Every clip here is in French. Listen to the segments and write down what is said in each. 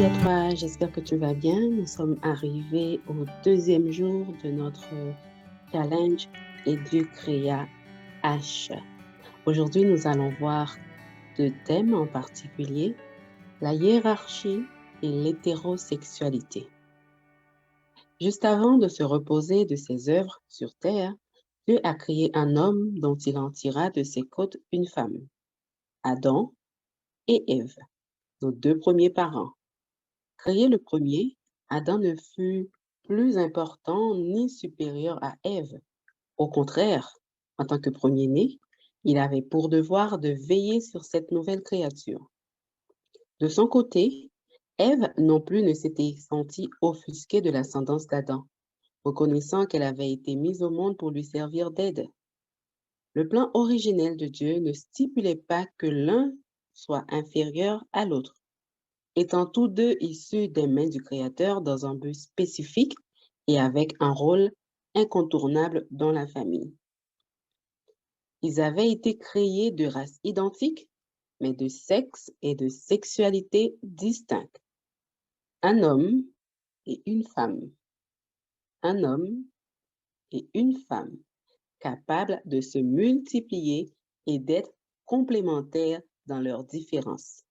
Salut à toi, j'espère que tu vas bien. Nous sommes arrivés au deuxième jour de notre challenge Éducréa H. Aujourd'hui, nous allons voir deux thèmes en particulier, la hiérarchie et l'hétérosexualité. Juste avant de se reposer de ses œuvres sur terre, Dieu a créé un homme dont il en tira de ses côtes une femme, Adam et Ève, nos deux premiers parents. Créé le premier, Adam ne fut plus important ni supérieur à Ève. Au contraire, en tant que premier-né, il avait pour devoir de veiller sur cette nouvelle créature. De son côté, Ève non plus ne s'était sentie offusquée de l'ascendance d'Adam, reconnaissant qu'elle avait été mise au monde pour lui servir d'aide. Le plan originel de Dieu ne stipulait pas que l'un soit inférieur à l'autre, étant tous deux issus des mains du Créateur dans un but spécifique et avec un rôle incontournable dans la famille. Ils avaient été créés de races identiques, mais de sexes et de sexualités distincts. Un homme et une femme. Un homme et une femme, capables de se multiplier et d'être complémentaires dans leurs différences.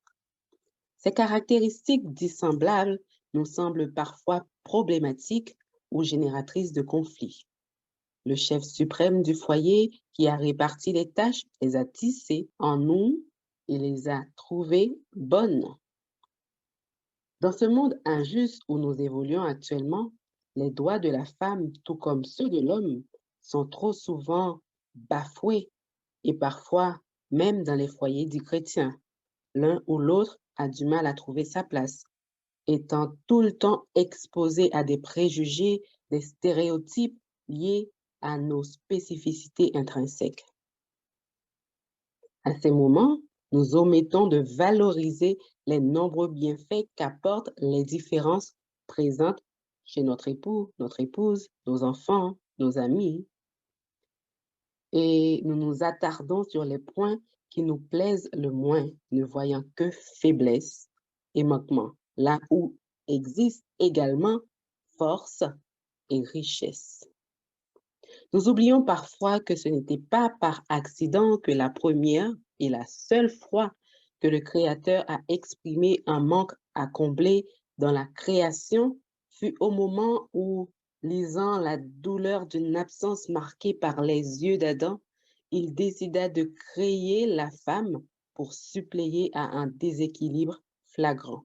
Ces caractéristiques dissemblables nous semblent parfois problématiques ou génératrices de conflits. Le chef suprême du foyer qui a réparti les tâches les a tissées en nous et les a trouvées bonnes. Dans ce monde injuste où nous évoluons actuellement, les droits de la femme, tout comme ceux de l'homme, sont trop souvent bafoués et parfois même dans les foyers du chrétien. L'un ou l'autre a du mal à trouver sa place, étant tout le temps exposé à des préjugés, des stéréotypes liés à nos spécificités intrinsèques. À ces moments, nous omettons de valoriser les nombreux bienfaits qu'apportent les différences présentes chez notre époux, notre épouse, nos enfants, nos amis. Et nous nous attardons sur les points qui nous plaisent le moins, ne voyant que faiblesses et manquements, là où existe également force et richesse. Nous oublions parfois que ce n'était pas par accident que la première et la seule fois que le Créateur a exprimé un manque à combler dans la création fut au moment où, lisant la douleur d'une absence marquée par les yeux d'Adam, il décida de créer la femme pour suppléer à un déséquilibre flagrant.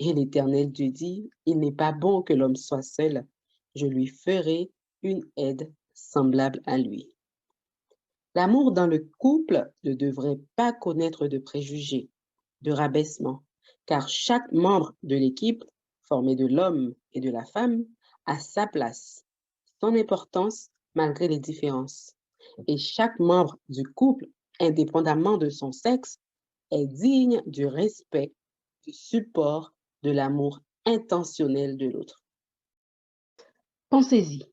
Et l'Éternel Dieu dit, il n'est pas bon que l'homme soit seul, je lui ferai une aide semblable à lui. L'amour dans le couple ne devrait pas connaître de préjugés, de rabaissement, car chaque membre de l'équipe, formée de l'homme et de la femme, a sa place, son importance malgré les différences. Et chaque membre du couple, indépendamment de son sexe, est digne du respect, du support, de l'amour intentionnel de l'autre. Pensez-y,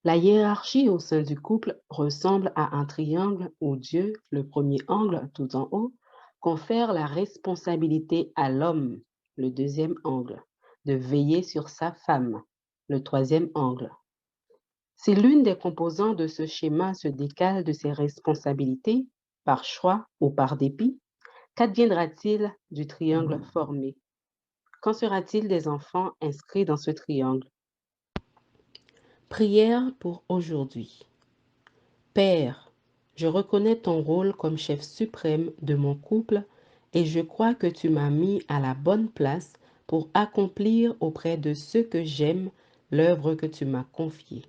la hiérarchie au sein du couple ressemble à un triangle où Dieu, le premier angle tout en haut, confère la responsabilité à l'homme, le deuxième angle, de veiller sur sa femme, le troisième angle. Si l'une des composants de ce schéma se décale de ses responsabilités, par choix ou par dépit, qu'adviendra-t-il du triangle formé? Qu'en sera-t-il des enfants inscrits dans ce triangle? Prière pour aujourd'hui. Père, je reconnais ton rôle comme chef suprême de mon couple et je crois que tu m'as mis à la bonne place pour accomplir auprès de ceux que j'aime l'œuvre que tu m'as confiée.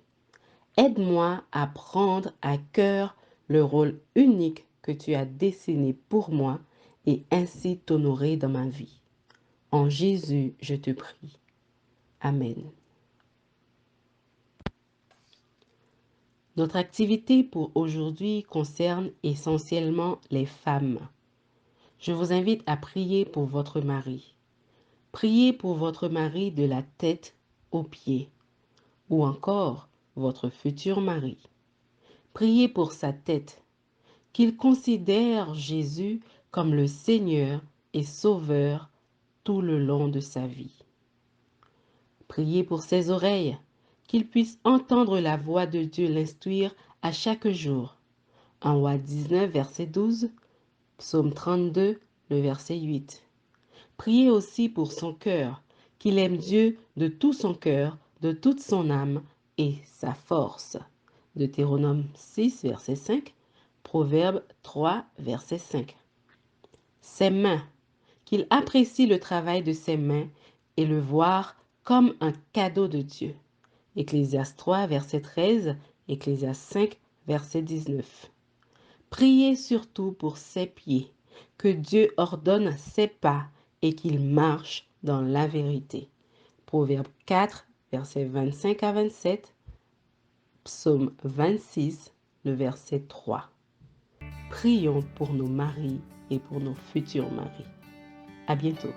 Aide-moi à prendre à cœur le rôle unique que tu as dessiné pour moi et ainsi t'honorer dans ma vie. En Jésus, je te prie. Amen. Notre activité pour aujourd'hui concerne essentiellement les femmes. Je vous invite à prier pour votre mari. Priez pour votre mari de la tête aux pieds, ou encore votre futur mari. Priez pour sa tête, qu'il considère Jésus comme le Seigneur et Sauveur tout le long de sa vie. Priez pour ses oreilles, qu'il puisse entendre la voix de Dieu l'instruire à chaque jour. 1 Roi 19, verset 12, Psaume 32, le verset 8. Priez aussi pour son cœur, qu'il aime Dieu de tout son cœur, de toute son âme et sa force. Deutéronome 6, verset 5, Proverbe 3, verset 5. Ses mains, qu'il apprécie le travail de ses mains et le voir comme un cadeau de Dieu. Ecclésiaste 3, verset 13, Ecclésiaste 5, verset 19. Priez surtout pour ses pieds, que Dieu ordonne ses pas et qu'il marche dans la vérité. Proverbe 4, versets 25 à 27, Psaume 26, le verset 3. Prions pour nos maris et pour nos futurs maris. À bientôt.